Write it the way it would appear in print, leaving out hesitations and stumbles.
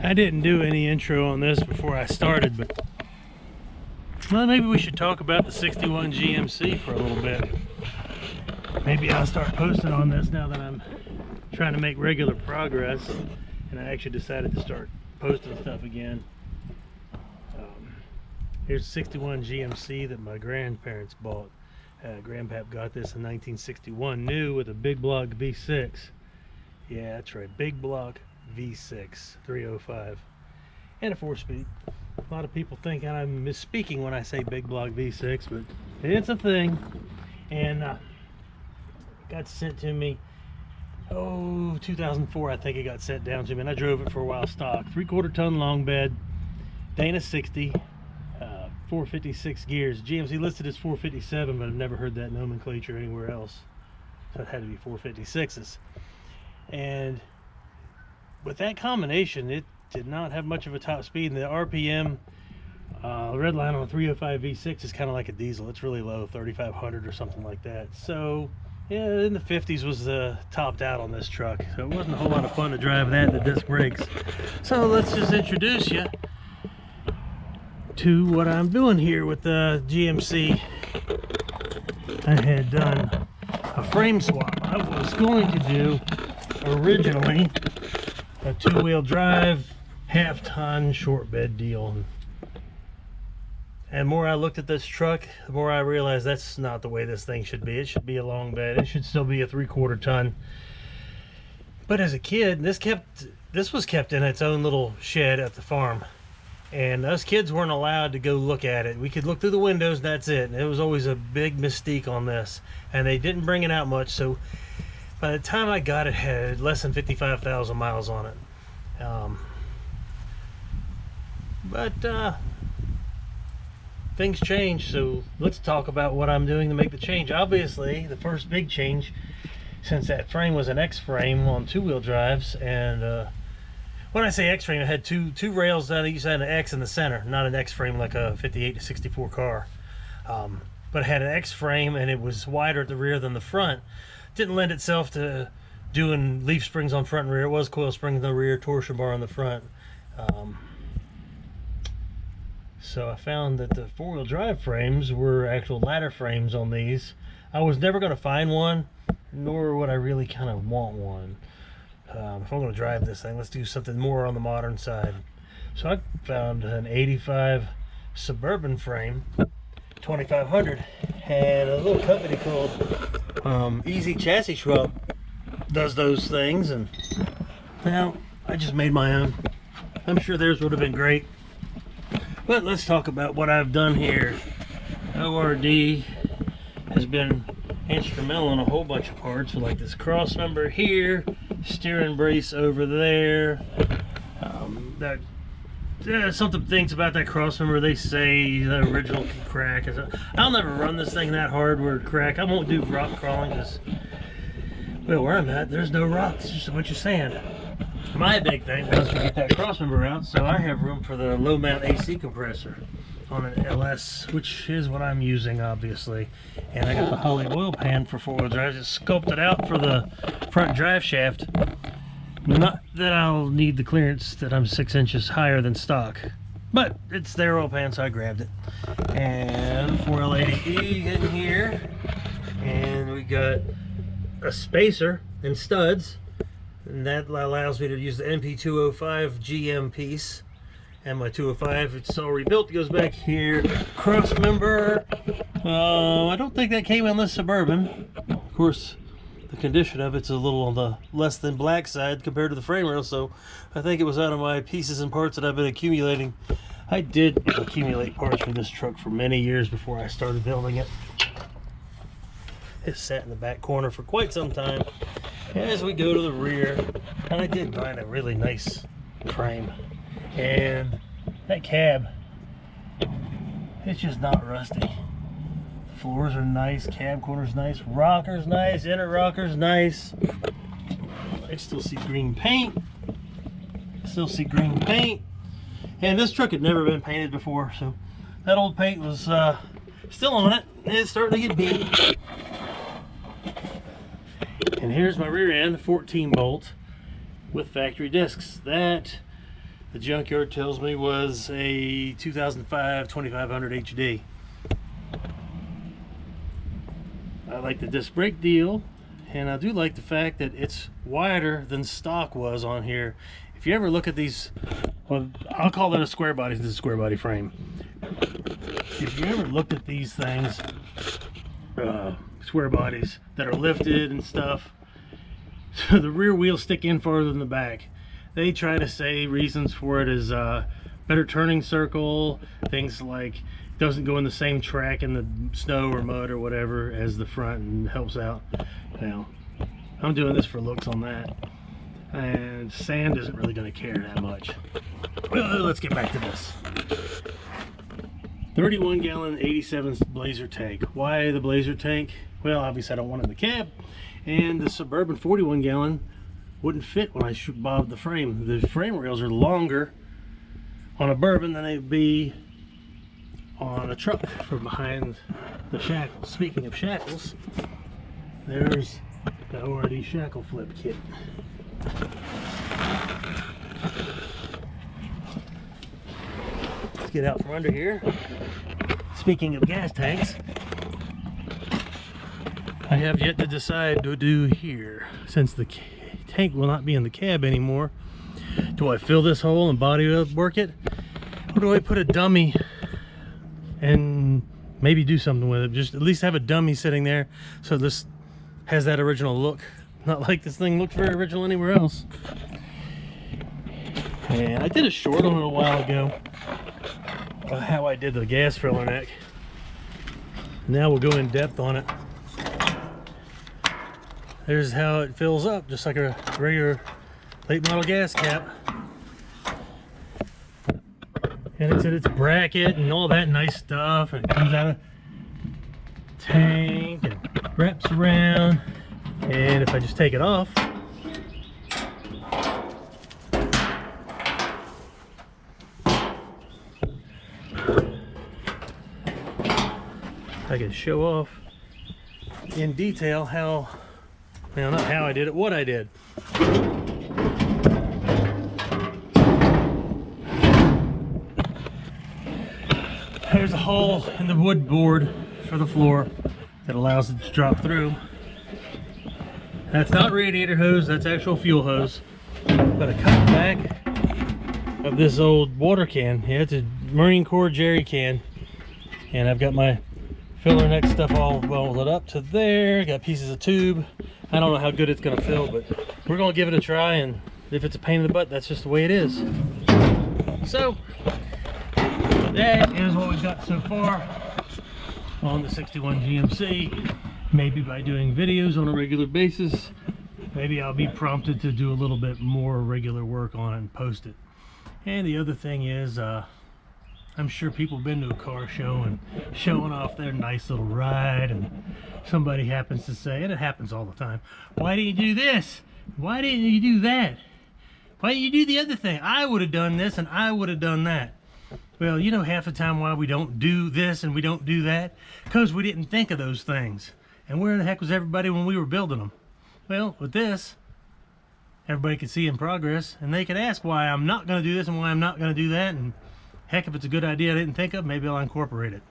I didn't do any intro on this before I started, but well, maybe we should talk about the 61 GMC for a little bit. Maybe I'll start posting on this now that I'm trying to make regular progress, and I actually decided to start posting stuff again. Here's a 61 GMC that my grandparents bought. Grandpap got this in 1961, new with a big block V6. Yeah, that's right, big block V6 305 and a 4-speed. A lot of people think I'm misspeaking when I say big block V6, but it's a thing. And got sent to me, 2004 I think it got sent down to me, and I drove it for a while stock. 3/4 ton long bed, Dana 60, 456 gears. GMC listed as 457, but I've never heard that nomenclature anywhere else, so it had to be 456s. And with that combination, it did not have much of a top speed, and the RPM, red line on 305 V6 is kind of like a diesel. It's really low, 3,500 or something like that. So yeah, in the 50s was topped out on this truck, so it wasn't a whole lot of fun to drive that in the disc brakes. So let's just introduce you to what I'm doing here with the GMC. I had done a frame swap. I was going to do originally a 2-wheel drive, half-ton short bed deal. And the more I looked at this truck, the more I realized that's not the way this thing should be. It should be a long bed. It should still be a 3/4 ton. But as a kid, this was kept in its own little shed at the farm. And us kids weren't allowed to go look at it. We could look through the windows, and that's it. And it was always a big mystique on this. And they didn't bring it out much, so by the time I got it, it had less than 55,000 miles on it. But things change, so let's talk about what I'm doing to make the change. Obviously, the first big change, since that frame was an X-frame on 2-wheel drives, and when I say X-frame, it had two rails on each side and an X in the center, not an X-frame like a 58 to 64 car. But it had an X-frame, and it was wider at the rear than the front. Didn't lend itself to doing leaf springs on front and rear. It was coil springs in the rear, torsion bar on the front. So I found that the 4-wheel drive frames were actual ladder frames on these. I was never going to find one, nor would I really kind of want one. If I'm going to drive this thing, let's do something more on the modern side. So I found an 85 Suburban frame, 2500, and a little company called Easy Chassis Shop does those things, and well, I just made my own. I'm sure theirs would have been great. But let's talk about what I've done here. ORD has been instrumental in a whole bunch of parts, like this cross member here, steering brace over there. Something things about that cross member, they say the original can crack. I'll never run this thing that hard where it crack. I won't do rock crawling because, well, where I'm at, there's no rocks, just a bunch of sand. My big thing was to get that cross member out, so I have room for the low mount AC compressor on an LS, which is what I'm using, obviously. And I got the Holley oil pan for 4-wheel drives. It's sculpted out for the front drive shaft. Not that I'll need the clearance, that I'm 6 inches higher than stock, but it's their oil pan, so I grabbed it. And 4L80E in here, and we got a spacer and studs, and that allows me to use the MP205 GM piece. And my 205, it's all rebuilt, goes back here. Cross member, I don't think that came on this Suburban. Of course, the condition of it's a little on the less than black side compared to the frame rail, so I think it was out of my pieces and parts that I've been accumulating. I did accumulate parts for this truck for many years before I started building it. It sat in the back corner for quite some time. As we go to the rear, and I did find a really nice frame. And that cab, it's just not rusty. Floors are nice, cab corner's nice, rocker's nice, inner rocker's nice. I still see green paint. And this truck had never been painted before, so that old paint was still on it. It's starting to get beat. And here's my rear end, 14 bolt with factory discs. That the junkyard tells me was a 2005 2500 HD. I like the disc brake deal, and I do like the fact that it's wider than stock was on here. If you ever look at these, well, I'll call it a square body. This is a square body frame. If you ever looked at these things, square bodies that are lifted and stuff, so the rear wheels stick in farther than the back. They try to say reasons for it is better turning circle, things like doesn't go in the same track in the snow or mud or whatever as the front, and helps out. Now, I'm doing this for looks on that, and sand isn't really going to care that much. Well, let's get back to this. 31 gallon 87 Blazer tank. Why the Blazer tank? Well, obviously I don't want it in the cab, and the Suburban 41 gallon wouldn't fit when I bobbed the frame. The frame rails are longer on a Bourbon than they'd be on a truck from behind the shackles. Speaking of shackles, there's the ORD shackle flip kit. Let's get out from under here. Speaking of gas tanks, I have yet to decide to do here, since the tank will not be in the cab anymore. Do I fill this hole and body work it, or do I put a dummy and maybe do something with it? Just at least have a dummy sitting there so this has that original look. Not like this thing looks very original anywhere else. And I did a short on it a while ago, how I did the gas filler neck. Now we'll go in depth on it. There's how it fills up, just like a regular late model gas cap. And it's in its bracket and all that nice stuff, and it comes out of the tank and wraps around. And if I just take it off, I can show off in detail how, well, not how I did it, what I did. There's a hole in the wood board for the floor that allows it to drop through. That's not radiator hose, that's actual fuel hose. But I cut the back of this old water can. Yeah, it's a Marine Corps jerry can. And I've got my filler neck stuff all welded up to there. Got pieces of tube. I don't know how good it's gonna fill, but we're gonna give it a try, and if it's a pain in the butt, that's just the way it is. So that is what we've got so far on the 61 GMC. Maybe by doing videos on a regular basis, maybe I'll be prompted to do a little bit more regular work on it and post it. And the other thing is, I'm sure people have been to a car show and showing off their nice little ride, and somebody happens to say, and it happens all the time, why didn't you do this? Why didn't you do that? Why didn't you do the other thing? I would have done this and I would have done that. Well, you know half the time why we don't do this and we don't do that? Because we didn't think of those things. And where the heck was everybody when we were building them? Well, with this, everybody can see in progress, and they can ask why I'm not going to do this and why I'm not going to do that, and heck, if it's a good idea I didn't think of, maybe I'll incorporate it.